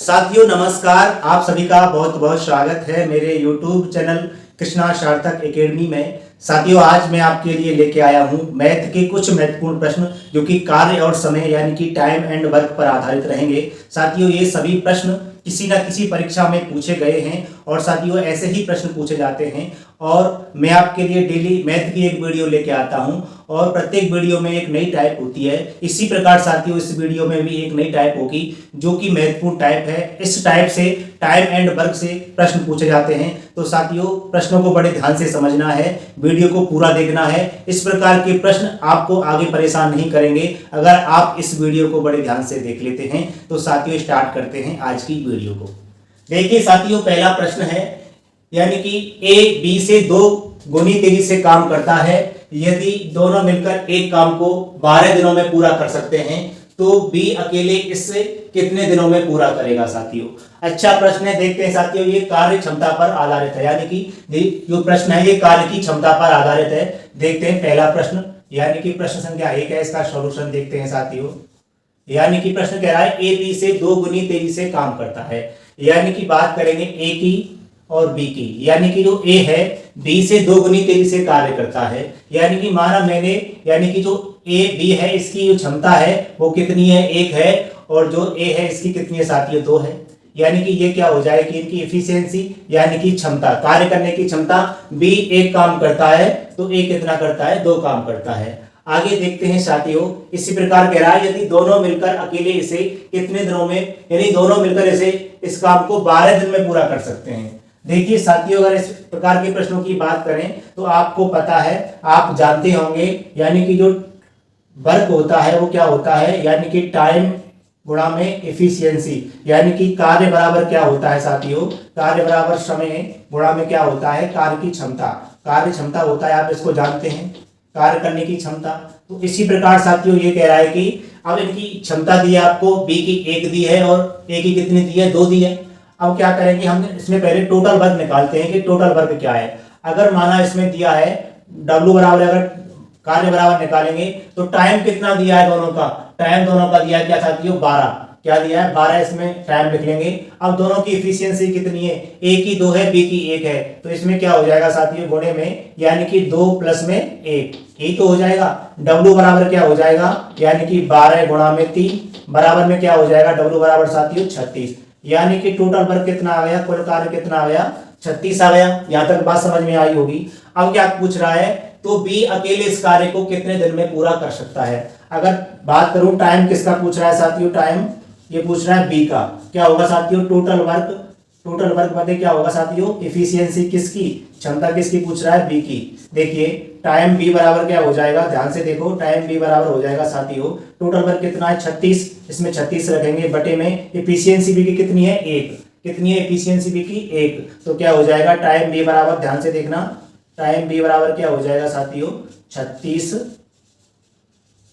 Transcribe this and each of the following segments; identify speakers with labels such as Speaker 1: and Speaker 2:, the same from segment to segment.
Speaker 1: साथियों नमस्कार, आप सभी का बहुत बहुत स्वागत है मेरे YouTube चैनल कृष्णा सार्थक एकेडमी में। साथियों आज मैं आपके लिए लेके आया हूँ मैथ के कुछ महत्वपूर्ण प्रश्न जो कि कार्य और समय यानी कि टाइम एंड वर्क पर आधारित रहेंगे। साथियों ये सभी प्रश्न किसी न किसी परीक्षा में पूछे गए हैं और साथियों ऐसे ही प्रश्न पूछे जाते हैं और मैं आपके लिए डेली मैथ की एक वीडियो लेके आता हूं और प्रत्येक वीडियो में एक नई टाइप होती है। इसी प्रकार साथियों इस वीडियो में भी एक नई टाइप होगी जो कि महत्वपूर्ण टाइप है। इस टाइप से टाइम एंड वर्क से प्रश्न पूछे जाते हैं। तो साथियों प्रश्नों को बड़े ध्यान से समझना है, वीडियो को पूरा देखना है। इस प्रकार के प्रश्न आपको आगे परेशान नहीं करेंगे अगर आप इस वीडियो को बड़े ध्यान से देख लेते हैं। तो साथियों स्टार्ट करते हैं आज की वीडियो को। देखिए साथियों पहला प्रश्न है यानी कि ए बी से दो गुनी तेजी से काम करता है। यदि दोनों मिलकर एक काम को 12 दिनों में पूरा कर सकते हैं तो बी अकेले इससे कितने दिनों में पूरा करेगा। साथियों अच्छा प्रश्न है, देखते हैं साथियों। ये कार्य क्षमता पर आधारित है यानी कि जो प्रश्न है ये कार्य की क्षमता पर आधारित है। देखते हैं पहला प्रश्न यानी कि प्रश्न संख्या 1 है, इसका सॉल्यूशन देखते हैं साथियों। यानी कि प्रश्न कह रहा है ए बी से दो गुनी तेजी से काम करता है। यानी कि बात करेंगे ए की और बी की। यानी कि जो ए है बी से दो गुनी तेजी से कार्य करता है। यानी कि माना मैंने यानी कि जो ए बी है इसकी जो क्षमता है वो कितनी है, 1 है, और जो ए है इसकी कितनी है साथियों, 2 है। यानी कि ये क्या हो जाएगी इनकी एफिशिएंसी यानी कि क्षमता, कार्य करने की क्षमता। बी एक काम करता है तो ए कितना करता है, 2 काम करता है। आगे देखते हैं साथियों, इसी प्रकार कह रहा है यदि दोनों मिलकर अकेले इसे कितने दिनों में, यानी दोनों मिलकर इसे इस काम को 12 दिन में पूरा कर सकते हैं। देखिए साथियों अगर इस प्रकार के प्रश्नों की बात करें तो आपको पता है, आप जानते होंगे यानी कि जो वर्क होता है वो क्या होता है, यानी कि टाइम गुणा में एफिशिएंसी। यानी कि कार्य बराबर क्या होता है साथियों, कार्य बराबर समय गुणा में क्या होता है, कार्य की क्षमता। कार्य क्षमता होता है, आप इसको जानते हैं, कार्य करने की क्षमता। तो इसी प्रकार साथियों ये कह रहा है कि अब इनकी क्षमता दी है आपको, बी की 1 दी है और ए की कितनी दी है, 2 दी है। अब क्या करेंगे हम इसमें पहले टोटल वर्क निकालते हैं कि टोटल वर्क क्या है। अगर माना इसमें दिया है W बराबर, अगर कार्य बराबर निकालेंगे तो टाइम कितना दिया है दोनों का, टाइम दोनों का दिया है क्या साथियों, 12। क्या दिया है, 12 इसमें टाइम लिख लेंगे। अब दोनों की एफिशिएंसी कितनी है, ए की 2 है बी की 1 है, तो इसमें क्या हो जाएगा साथियों गुणे में, यानी कि 2 प्लस में 1 ही तो हो जाएगा। W बराबर क्या हो जाएगा, यानी कि 12 गुणा में 3 बराबर में क्या हो जाएगा, W बराबर साथियों 36। यानी कि टोटल वर्क कितना आ गया, कुल कार्य कितना आ गया, 36 आ गया। यहां तक बात समझ में आई होगी। अब क्या पूछ रहा है, तो बी अकेले इस कार्य को कितने दिन में पूरा कर सकता है। अगर बात करूं टाइम किसका पूछ रहा है साथियों, टाइम ये पूछ रहा है बी का। क्या होगा साथियों, टोटल वर्क, टोटल वर्क बटे क्या होगा साथियों, एफिशिएंसी किसकी, क्षमता किसकी पूछ रहा है, बी की। देखिए टाइम बी बराबर क्या हो जाएगा, ध्यान से देखो, टाइम बी बराबर हो जाएगा साथियों, टोटल वर्क कितना है 36, इसमें 36 रखेंगे बटे में एफिशिएंसी बी की कितनी है, 1। कितनी है एफिशिएंसी बी की, 1। तो क्या हो जाएगा टाइम बी बराबर, ध्यान से देखना, टाइम बी बराबर क्या हो जाएगा साथियों 36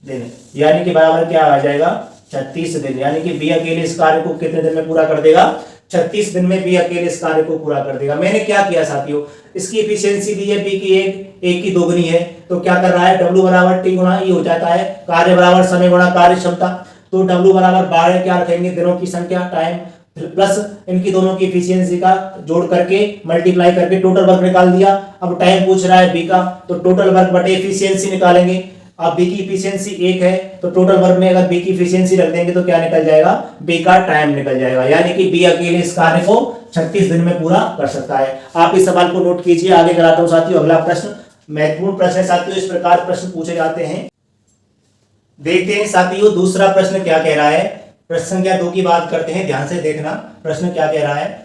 Speaker 1: दिन। यानी कि बराबर क्या आ जाएगा 36 दिन। यानी कि बी अकेले इस कार्य को कितने दिन में पूरा कर देगा, 36 दिन में बी अकेले इस कार्य को पूरा कर देगा। मैंने क्या किया साथियों, इसकी एफिशिएंसी दी है बी की 1, ए की 2 गुनी है, तो क्या कर रहा है W बराबर T गुणा E हो जाता है, कार्य बराबर समय गुणा कार्य क्षमता। तो W बराबर 12 क्या रखेंगे, दिनों की संख्या, टाइम प्लस इनकी दोनों की एफिशिएंसी का जोड़ करके मल्टीप्लाई करके टोटल वर्क निकाल दिया। अब टाइम पूछ रहा है बी का, तो टोटल वर्क बटे एफिशिएंसी निकालेंगे। अब बी की एफिशिएंसी 1 है तो टोटल वर्क में अगर बी की एफिशिएंसी रख देंगे तो क्या निकल जाएगा, बी का टाइम निकल जाएगा। यानी कि बी अकेले इस कार्य को 36 दिन में पूरा कर सकता है। आप इस सवाल को नोट कीजिए। आगे कराता हूं साथियों अगला प्रश्न, महत्वपूर्ण प्रश्न है साथियों, इस प्रकार प्रश्न पूछे जाते हैं। देखते हैं साथियों दूसरा प्रश्न क्या कह रहा है। प्रश्न संख्या 2 की बात करते हैं, ध्यान से देखना प्रश्न क्या कह रहा है।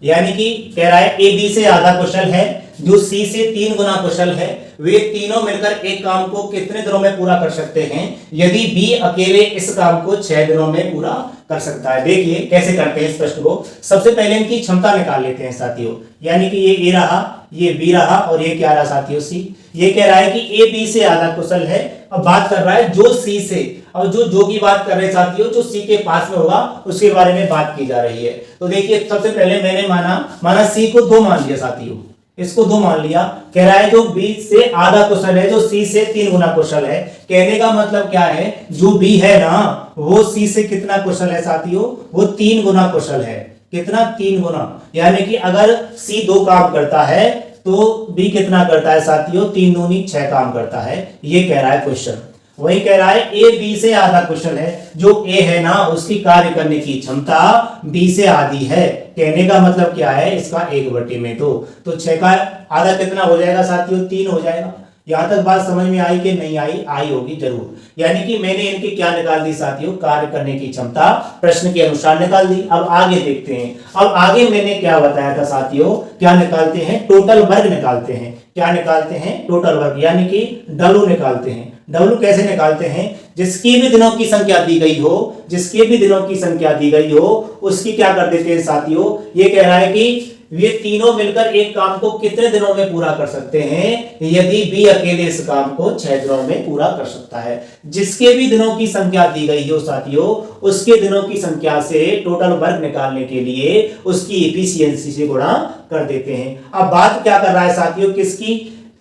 Speaker 1: यानी कि कह रहा है ए बी से आधा कुशल है जो सी से 3 गुना कुशल है, वे तीनों मिलकर एक काम को कितने दिनों में पूरा कर सकते हैं यदि बी अकेले इस काम को 6 दिनों में पूरा कर सकता है। देखिए कैसे करते हैं इस प्रश्न को। सबसे पहले इनकी क्षमता निकाल लेते हैं साथियों। यानी कि ये ए रहा, ये बी रहा और ये क्या रहा साथियों, सी। ये कह रहा है कि ए बी से आधा कुशल है। अब बात कर रहा है जो सी से, और जो की बात कर रहे हैं साथियों, जो सी के पास में होगा उसके बारे में बात की जा रही है। तो देखिए सबसे पहले मैंने माना सी को 2 मान लिया साथियों, इसको 2 मान लिया। कह रहा है जो बी से आधा कुशल है जो सी से 3 गुना कुशल है। कहने का मतलब क्या है, जो बी है ना वो सी से कितना कुशल है साथियों, वो 3 गुना कुशल है। कितना, 3 गुना। यानी कि अगर सी 2 काम करता है तो बी कितना करता है साथियों, 3 दूनी 6 काम करता है। ये कह रहा है क्वेश्चन। वही कह रहा है ए बी से आधा कुशल है, जो ए है ना उसकी कार्य करने की क्षमता बी से आधी है। कहने का मतलब क्या है, इसका 1/2। तो 6 का आधा कितना हो जाएगा साथियों, 3 हो जाएगा। यहां तक बात समझ में आई कि नहीं आई, आई होगी जरूर। यानी कि मैंने इनकी क्या निकाल दी साथियों, कार्य करने की क्षमता प्रश्न के अनुसार निकाल दी। अब आगे देखते हैं। अब आगे मैंने क्या बताया था साथियों, क्या निकालते हैं, टोटल वर्ग निकालते हैं। क्या निकालते हैं, टोटल वर्ग, यानी कि डब्ल्यू निकालते हैं। डब्ल्यू कैसे निकालते हैं, जिसकी भी दिनों की संख्या दी गई हो, जिसके भी दिनों की संख्या दी गई हो उसकी क्या कर देते हैं साथियों। ये कह रहा है कि ये तीनों मिलकर एक काम को कितने दिनों में पूरा कर सकते हैं, यदि बी अकेले इस काम को 6 दिनों में पूरा कर सकता है। जिसके भी दिनों की संख्या दी गई हो साथियों, उसके दिनों की संख्या से टोटल वर्ग निकालने के लिए उसकी एफिशिएंसी से गुणा कर देते हैं। अब बात क्या कर रहा है साथियों, किसकी,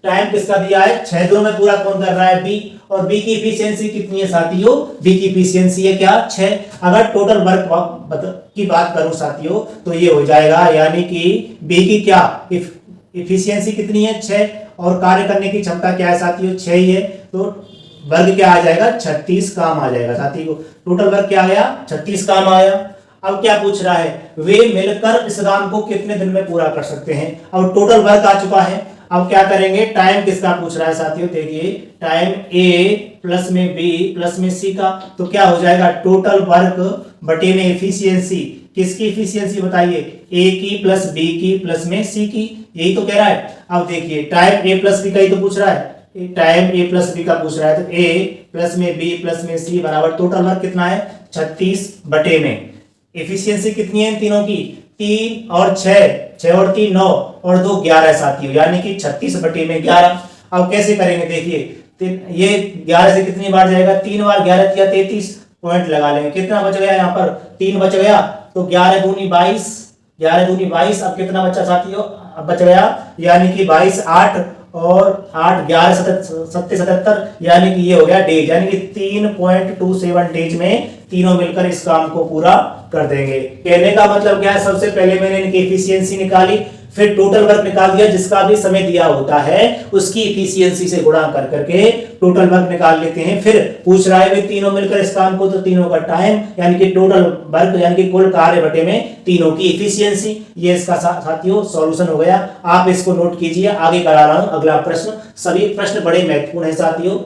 Speaker 1: टाइम किसका दिया है, 6 दिनों में पूरा कौन कर रहा है, बी। और बी की एफिशिएंसी कितनी है साथियों, बी की एफिशिएंसी है क्या, 6। अगर टोटल वर्क की बात करूं साथियों तो ये हो जाएगा, यानी कि बी की क्या एफिशिएंसी कितनी है, 6, और कार्य करने की क्षमता क्या है साथियों, 6 ही है। तो वर्ग क्या आ जाएगा, 36 काम आ जाएगा साथियों। टोटल वर्ग क्या आया, 36 काम आया। अब क्या पूछ रहा है, वे मिलकर इस काम को कितने दिन में पूरा कर सकते हैं। अब टोटल वर्क आ चुका है। अब क्या करेंगे, टाइम किसका पूछ रहा है साथियों, देखिए टाइम ए प्लस में बी प्लस में सी का, तो क्या हो जाएगा, टोटल वर्क बटे में एफिशिएंसी। किसकी एफिशिएंसी बताइए, ए की प्लस बी की प्लस में सी की, यही तो कह रहा है। अब देखिए टाइम ए प्लस बी का ही तो पूछ रहा है, टाइम ए प्लस बी का पूछ रहा है, तो ए प्लस में बी प्लस में सी बराबर टोटल वर्क कितना है, 36 बटे में एफिशिएंसी कितनी है इन तीनों की, 3 और 6, 6 और 3 9 और 2 11 साथियों, यानी कि 36 बटे में 11। अब कैसे करेंगे, देखिए ये 11 से कितनी बार जाएगा, 3 बार, 11 या 33, पॉइंट लगा लेंगे। कितना बच गया यहाँ पर, 3 बच गया, तो 11 दूनी 22, 11 दूनी 22। अब कितना बचा साथियों, अब बच गया, यानी कि 22 8 और 8 11 77, यानी कि ये हो गया डेज, यानी कि 3.27 डेज में तीनों मिलकर इस काम को पूरा कर देंगे। कहने का मतलब क्या है, सबसे पहले मैंने इनकी एफिशिएंसी निकाली, फिर टोटल वर्क निकाल दिया, जिसका भी समय दिया होता है उसकी एफिशिएंसी से गुणा कर करके टोटल वर्क निकाल लेते हैं। फिर पूछ रहा है वे तीनों मिलकर इस काम को, तो तीनों का टाइम यानी कि टोटल वर्क यानी कि कुल कार्य बटे में तीनों की एफिशिएंसी। ये इसका साथियों सॉल्यूशन हो गया। आप इसको नोट कीजिए, आगे करा रहा हूं अगला प्रश्न। सभी प्रश्न बड़े महत्वपूर्ण है साथियों,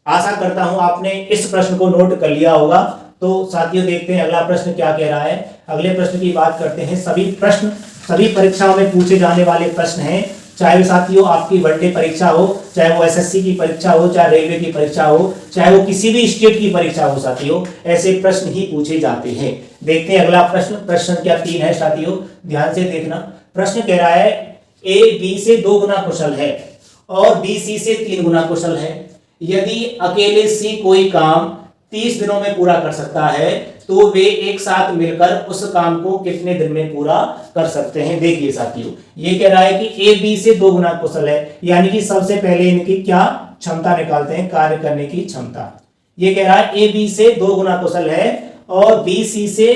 Speaker 1: आशा करता हूं आपने इस प्रश्न को नोट कर लिया होगा। तो साथियों देखते हैं अगला प्रश्न क्या कह रहा है। अगले प्रश्न की बात करते हैं। सभी प्रश्न सभी परीक्षाओं में पूछे जाने वाले प्रश्न हैं, चाहे साथियों आपकी वनडे परीक्षा हो, चाहे वो एसएससी की परीक्षा हो, चाहे रेलवे की परीक्षा हो, चाहे वो किसी भी स्टेट की परीक्षा हो साथियों, ऐसे प्रश्न ही पूछे जाते हैं। देखते हैं अगला प्रश्न। प्रश्न क्या 3 है साथियों, ध्यान से देखना। प्रश्न कह रहा है ए बी से 2 गुना कुशल है और बी सी से 3 गुना कुशल है। यदि अकेले सी कोई काम 30 दिनों में पूरा कर सकता है तो वे एक साथ मिलकर उस काम को कितने दिन में पूरा कर सकते हैं। देखिए साथियों, ये कह रहा है कि ए बी से 2 गुना कुशल है, यानी कि सबसे पहले इनकी क्या क्षमता निकालते हैं, कार्य करने की क्षमता। ये कह रहा है ए बी से 2 गुना कुशल है और बी सी से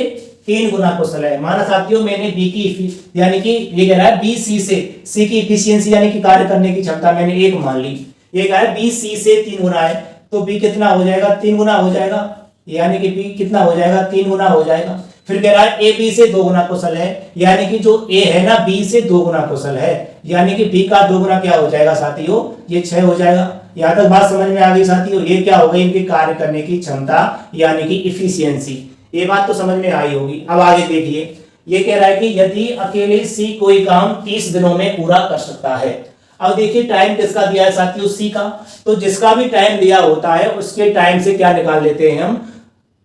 Speaker 1: 3 गुना कुशल है। माना साथियों मैंने बी की यानी कि ये कह रहा है बी सी से सी की एफिशिएंसी यानी कि कार्य करने की क्षमता मैंने 1 मान ली। ये कह रहा है बी सी से 3 गुना है, तो बी कितना हो जाएगा, 3 गुना हो जाएगा, यानी कि बी कितना हो जाएगा, 3 गुना हो जाएगा। फिर कह रहा है ए बी से 2 गुना कुशल है, यानी कि जो ए है ना बी से 2 गुना कुशल है, यानी कि बी का 2 गुना क्या हो जाएगा साथियों, ये 6 हो जाएगा। यहां तक बात समझ में आ गई साथियों। ये क्या हो गई, इनकी कार्य करने की क्षमता यानी कि इफिशियंसी। ये बात तो समझ में आई होगी। अब आगे देखिए, ये कह रहा है कि यदि अकेले सी कोई काम 30 दिनों में पूरा कर सकता है। अब देखिए टाइम किसका दिया है साथियों, सी का, तो जिसका भी टाइम दिया होता है उसके टाइम से क्या निकाल लेते हैं हम,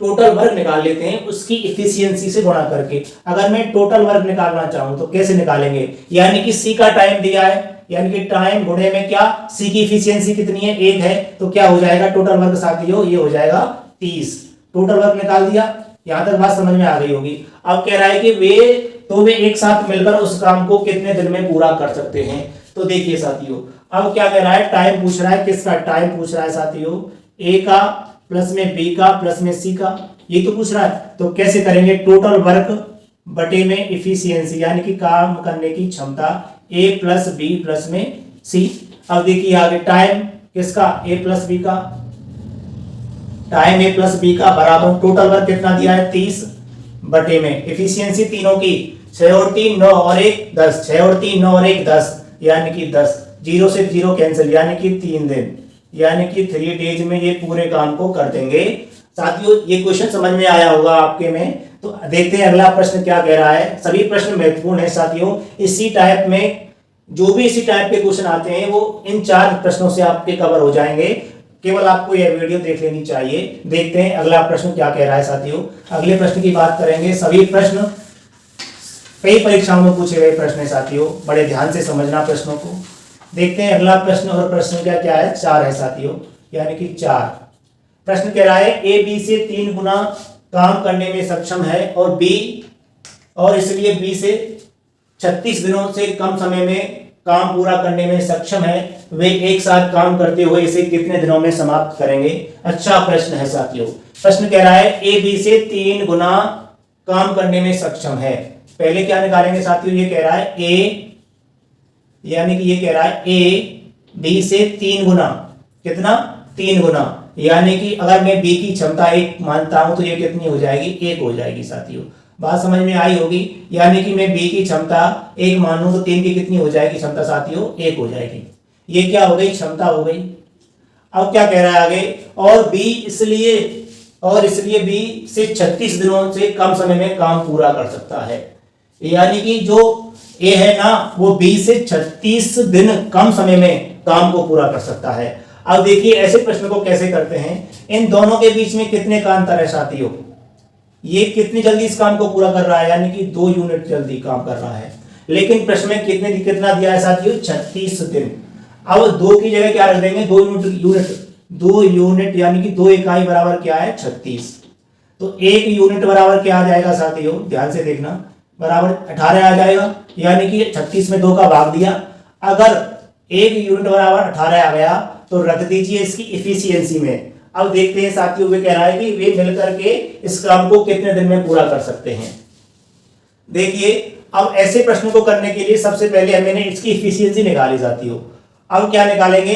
Speaker 1: टोटल वर्क निकाल लेते हैं उसकी इफिशियंसी से गुणा करके। अगर मैं टोटल वर्क निकालना चाहूं तो कैसे निकालेंगे, यानी कि सी का टाइम दिया है, यानी कि टाइम गुणे में क्या, सी की इफिशियंसी कितनी है, 1 है, तो क्या हो जाएगा टोटल वर्क साथियों, ये हो जाएगा 30। टोटल वर्क निकाल दिया, यहाँ तक बात समझ में आ गई होगी। अब कह रहा है कि वे एक साथ मिलकर उस काम को कितने दिन में पूरा कर सकते हैं। तो देखिए साथियों, अब क्या कह रहा है, टाइम पूछ रहा है, किसका टाइम पूछ रहा है साथियों, ए का प्लस में बी का प्लस में सी का, ये तो पूछ रहा है। तो कैसे करेंगे, टोटल वर्क बटे में इफिशियंसी यानी कि काम करने की क्षमता, ए प्लस बी प्लस में सी। अब देखिए आगे टाइम किसका, ए प्लस बी का, टाइम ए प्लस बी का बराबर टोटल वर्क कितना दिया है 30 बटे में इफिशियंसी तीनों की 6 और 3 9 और 1 10, 6 और 3 9 और 1 10 यानी कि 10, 0 से 0 कैंसिल यानी कि 3 दिन यानी कि 3 डेज में ये पूरे काम को कर देंगे। साथियों ये क्वेश्चन समझ में आया होगा आपके में। तो देखते हैं अगला प्रश्न क्या कह रहा है। सभी प्रश्न महत्वपूर्ण है साथियों, इसी टाइप में जो भी इसी टाइप के क्वेश्चन आते हैं वो इन 4 प्रश्नों से आपके कवर हो जाएंगे। केवल आपको यह वीडियो देख लेनी चाहिए। देखते हैं अगला प्रश्न क्या कह रहा है साथियों। अगले प्रश्न की बात करेंगे। सभी प्रश्न कई परीक्षाओं में पूछे गए प्रश्न है साथियों, बड़े ध्यान से समझना प्रश्नों को। देखते हैं अगला प्रश्न, और प्रश्न क्या है 4 है साथियों, यानी कि 4। प्रश्न कह रहा है ए बी से 3 गुना काम करने में सक्षम है और इसलिए बी से 36 दिनों से कम समय में काम पूरा करने में सक्षम है। वे एक साथ काम करते हुए इसे कितने दिनों में समाप्त करेंगे। अच्छा प्रश्न है साथियों। प्रश्न कह रहा है ए बी से 3 गुना काम करने में सक्षम है। पहले क्या निकालेंगे साथियों, ये कह रहा है ए, यानी कि ये कह रहा है ए बी से 3 गुना, कितना 3 गुना, यानी कि अगर मैं बी की क्षमता 1 मानता हूं तो ये कितनी हो जाएगी 1 हो जाएगी साथियों। बात समझ में आई होगी। यानी कि मैं बी की क्षमता 1 मान लूं तो 3 की कितनी हो जाएगी क्षमता साथियों 1 हो जाएगी। ये क्या हो गई, क्षमता हो गई। अब क्या कह रहा है आगे, और इसलिए बी से 36 दिनों से कम समय में काम पूरा कर सकता है। यानी कि जो ए है ना वो बी से 36 दिन कम समय में काम को पूरा कर सकता है। अब देखिए ऐसे प्रश्न को कैसे करते हैं, इन दोनों के बीच में कितने का अंतर है साथियों, ये कितनी जल्दी इस काम को पूरा कर रहा है, यानी कि 2 यूनिट जल्दी काम कर रहा है। लेकिन प्रश्न में कितना दिया है साथियों 36 दिन। अब 2 की जगह क्या रख देंगे 2 यूनिट यानी कि 2 इकाई बराबर क्या है 36। तो 1 यूनिट बराबर क्या आ जाएगा साथियों, ध्यान से देखना, बराबर 18 आ जाएगा। यानी कि 36 में 2 का भाग दिया, अगर 1 यूनिट बराबर 18 आ गया तो रख दीजिए इसकी इफिशियंसी में। अब देखते हैं साथियों, वे कह रहा है कि वे मिलकर के इस काम को कितने दिन में पूरा कर सकते हैं। देखिए अब ऐसे प्रश्न को करने के लिए सबसे पहले मैंने इसकी इफिशियंसी निकाली साथियों। अब क्या निकालेंगे,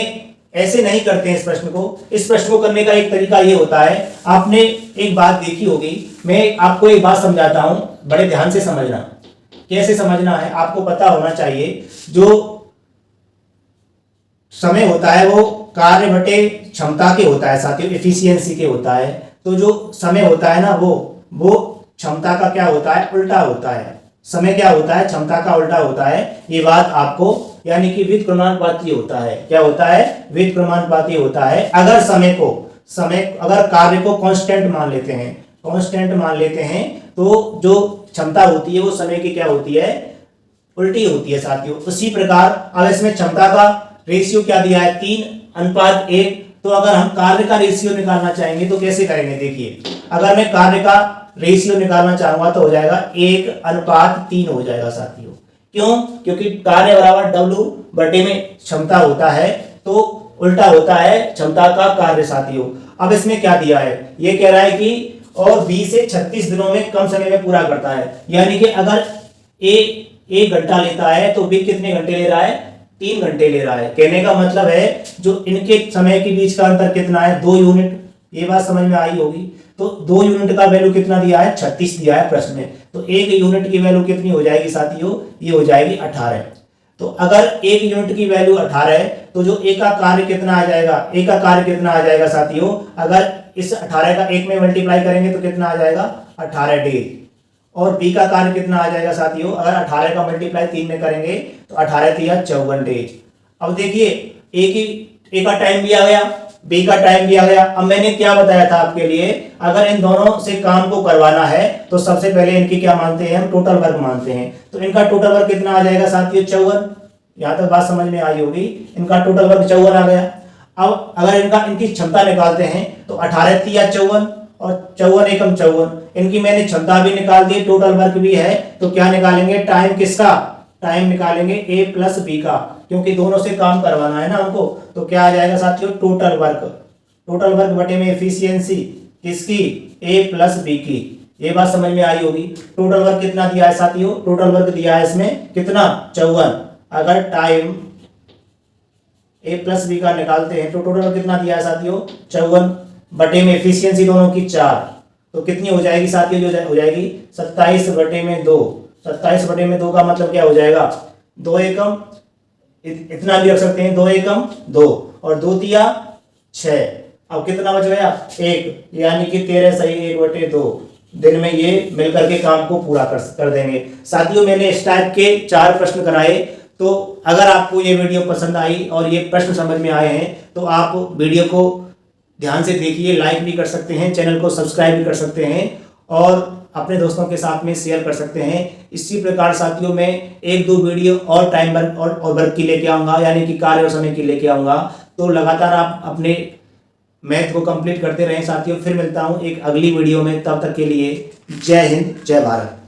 Speaker 1: ऐसे नहीं करते हैं इस प्रश्न को। इस प्रश्न को करने का एक तरीका ये होता है, आपने एक बात देखी होगी, मैं आपको एक बात समझाता हूं, बड़े ध्यान से समझना। कैसे समझना है आपको पता होना चाहिए। जो समय होता है वो कार्य बटे क्षमता के होता है साथियों, एफिशिएंसी के होता है। तो जो समय होता है ना वो क्षमता का क्या होता है, उल्टा होता है। समय क्या होता है, क्षमता का उल्टा होता है। ये बात आपको, यानी कि व्युत्क्रमानुपाती होता है। क्या होता है, व्युत्क्रमानुपाती होता है। अगर कार्य को कांस्टेंट मान लेते हैं तो जो क्षमता होती है वो समय की क्या होती है, उल्टी होती है साथियों। उसी प्रकार अब इसमें क्षमता का रेशियो क्या दिया है 3:1। तो अगर हम कार्य का रेशियो निकालना चाहेंगे तो कैसे करेंगे, देखिए अगर मैं कार्य का रेशियो निकालना चाहूंगा तो हो जाएगा 1:3 हो जाएगा साथियों। क्यों, क्योंकि कार्य बराबर W बटे में क्षमता होता है, तो उल्टा होता है क्षमता का कार्य साथियों। अब इसमें क्या दिया है, ये कह रहा है कि और बी से 36 दिनों में कम समय में पूरा करता है। यानी कि अगर ए 1 घंटा लेता है तो बी कितने घंटे ले रहा है, 3 घंटे ले रहा है। कहने का मतलब है जो इनके समय के बीच का अंतर कितना है, 2 यूनिट। ये बात समझ में आई होगी। तो 2 यूनिट का वैल्यू कितना दिया है 36 दिया है प्रश्न में। तो 1 यूनिट की वैल्यू कितनी हो जाएगी साथियों, ये हो जाएगी 18। तो अगर 1 यूनिट की वैल्यू 18 है तो जो ए का कार्य कितना आ जाएगा, साथियों, अगर इस 18 का 1 में मल्टीप्लाई करेंगे तो कितना आ जाएगा 18 डेज। और बी का कार्य कितना आ जाएगा साथियों, अगर 18 का मल्टीप्लाई 3 में करेंगे तो 18 3 54 डेज। अब देखिए ए का टाइम भी आ गया, बी का टाइम भी आ गया। अब मैंने क्या बताया था आपके लिए, अगर इन दोनों से काम को करवाना है तो सबसे पहले इनकी क्या मानते हैं, हम टोटल वर्क मानते हैं। तो इनका टोटल वर्क कितना आ जाएगा साथियों 54। यहां तक बात समझ में आई होगी। इनका टोटल वर्क 54 आ गया। अब अगर इनकी क्षमता निकालते हैं तो 18 3 54 और 54 एकम 54, इनकी मैंने क्षमता भी निकाल दी, टोटल वर्क भी है। तो क्या निकालेंगे, टाइम किसका, टाइम निकालेंगे ए प्लस बी का, क्योंकि दोनों से काम करवाना है ना हमको। तो क्या आ जाएगा साथियों, टोटल वर्क, टोटल वर्क बटे में एफिशिएंसी किसकी, ए प्लस बी की। ये बात समझ में आई होगी। टोटल वर्क कितना दिया है साथियों, टोटल वर्क दिया है इसमें कितना, 54। अगर टाइम ए प्लस बी का निकालते हैं तो टोटल वर्क कितना दिया है साथियों, 54 बटे में एफिशिएंसी दोनों की 4, तो कितनी हो जाएगी साथियों, जो हो जाएगी 27 बटे में 2। 27 बटे में 2 का मतलब क्या हो जाएगा, 2 एकम, इतना भी रख सकते हैं, 2 एकम 2 और 2 दिया 6। अब कितना बच गया, 1, यानी कि 13 सही 1 बटे 2 दिन में ये मिलकर के काम को पूरा कर देंगे। साथियों मैंने इस टाइप के 4 प्रश्न कराए। तो अगर आपको ये वीडियो पसंद आई और ये प्रश्न समझ में आए हैं तो आप वीडियो को ध्यान से देखिए, लाइक भी कर सकते हैं, चैनल को सब्सक्राइब भी कर सकते हैं और अपने दोस्तों के साथ में शेयर कर सकते हैं। इसी प्रकार साथियों मैं 1-2 वीडियो और टाइम वर्क और वर्क की लेके आऊँगा, यानी कि कार्य और समय की लेके आऊँगा। तो लगातार आप अपने मैथ को कंप्लीट करते रहें साथियों। फिर मिलता हूँ एक अगली वीडियो में, तब तक के लिए जय हिंद जय भारत।